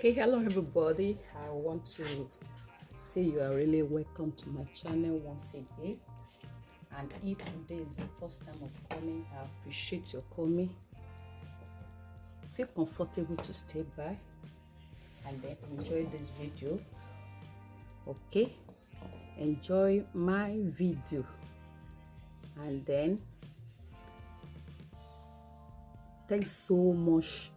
Okay, hello everybody. I want to say you are really welcome to my channel once again. And if today is your first time of coming, I appreciate your coming. Feel comfortable to stay by and then enjoy this video. Okay, enjoy my video and then thanks so much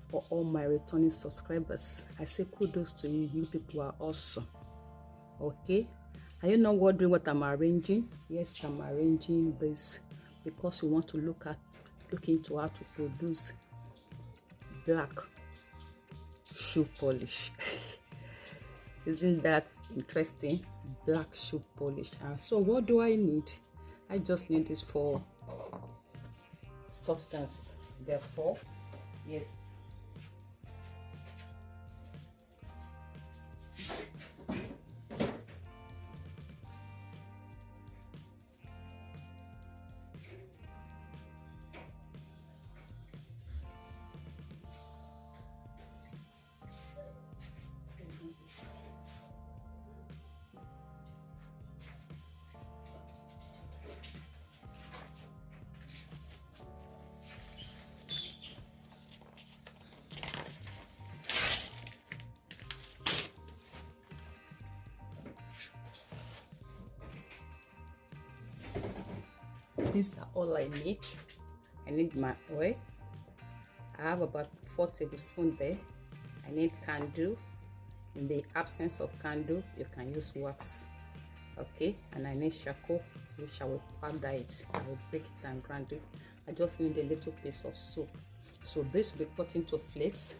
for all my returning subscribers. I say kudos to you. You people are awesome. Okay, are you not wondering what I'm arranging? Yes, I'm arranging this because we want to look into how to produce black shoe polish. Isn't that interesting? Black shoe polish. And so what do I need? I just need this for substance. Therefore, yes, these are all I need. I need my oil. I have about 4 tablespoons there. I need candle. In the absence of candle, you can use wax. Okay, and I need charcoal, which I will powder it. I will break it and grind it. I just need a little piece of soap. So this will be cut into flakes,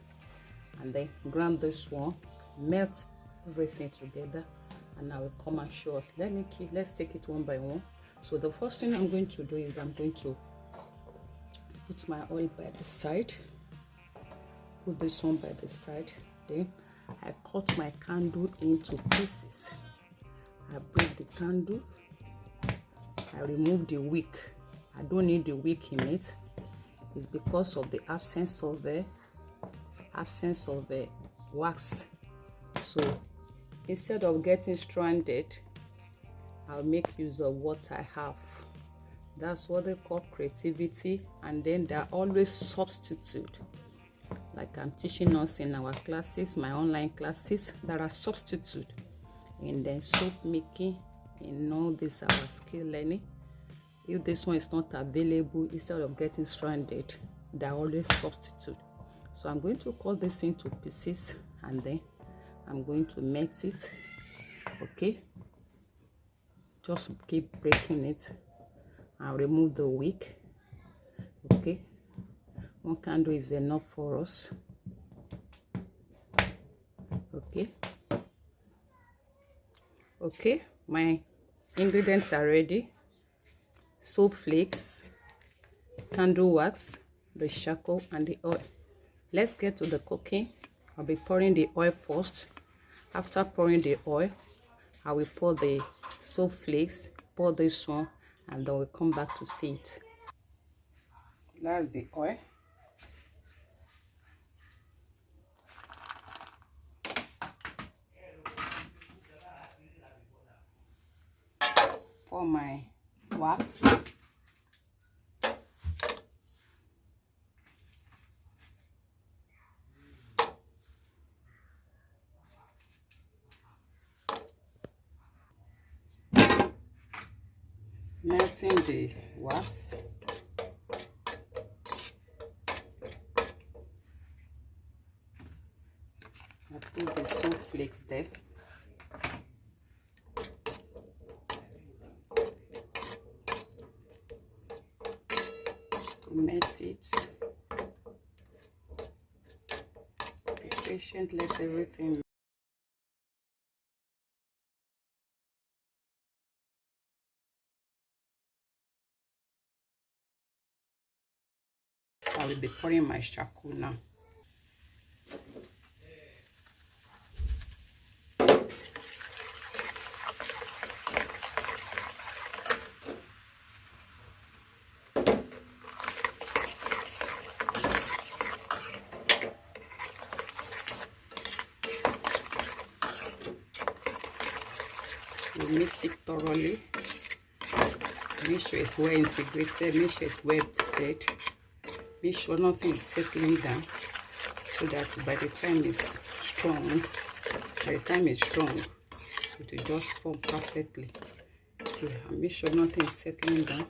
and then grind this one, melt everything together, and I will come and show us. Let's take it one by one. So the first thing I'm going to do is I'm going to put my oil by the side. Put this one by the side. Then I cut my candle into pieces. I break the candle. I remove the wick. I don't need the wick in it. It's because of the absence of the wax. So instead of getting stranded, I'll make use of what I have. That's what they call creativity. And then there are always substitutes. Like I'm teaching us in our classes, my online classes, there are substitutes. And then soap making, and all this our skill learning. If this one is not available, instead of getting stranded, there are always substitutes. So I'm going to cut this into pieces and then I'm going to melt it. Okay, just keep breaking it and remove the wick. Okay, one candle is enough for us. Okay, my ingredients are ready. Soap flakes, candle wax, the charcoal, and the oil. Let's get to the cooking. I'll be pouring the oil first. After pouring the oil, I will pour the soap flakes, pour this one, and then we'll come back to see it. That's the oil. Pour my wax. Melting the wax. I put the soap flakes there. Melt it. Be patient, let everything. I will be pouring my charcoal now. mix it thoroughly. Make sure it's well integrated, make sure it's well stirred, make sure nothing is settling down, so that by the time it's strong, it will just form perfectly. See, and make sure nothing is settling down.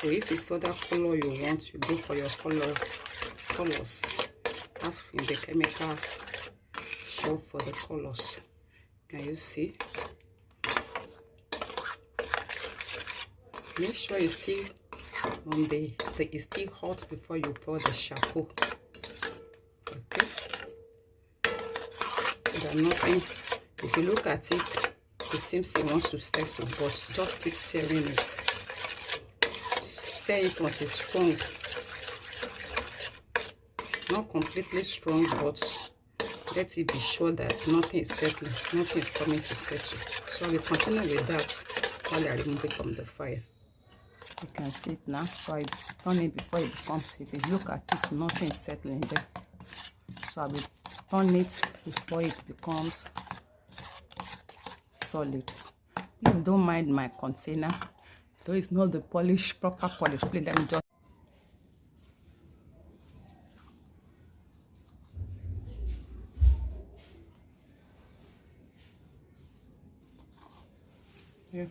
So if it's other color you want, you go for your colors. Ask in the chemical shop for the colors. Can you see? Make sure it's still on it's still hot before you pour the shampoo. Okay. So that nothing. If you look at it, it seems it wants to start to, but just keep stirring it. Stir it until it's strong. Not completely strong, but let it be sure that nothing is settling, nothing is coming to settle. So we continue with that while I remove it from the fire. You can see it now. So I turn it before it becomes, if you look at it, nothing is settling there. So I will turn it before it becomes solid. Please don't mind my container, though it's not the proper polish. Please let me just. Yeah.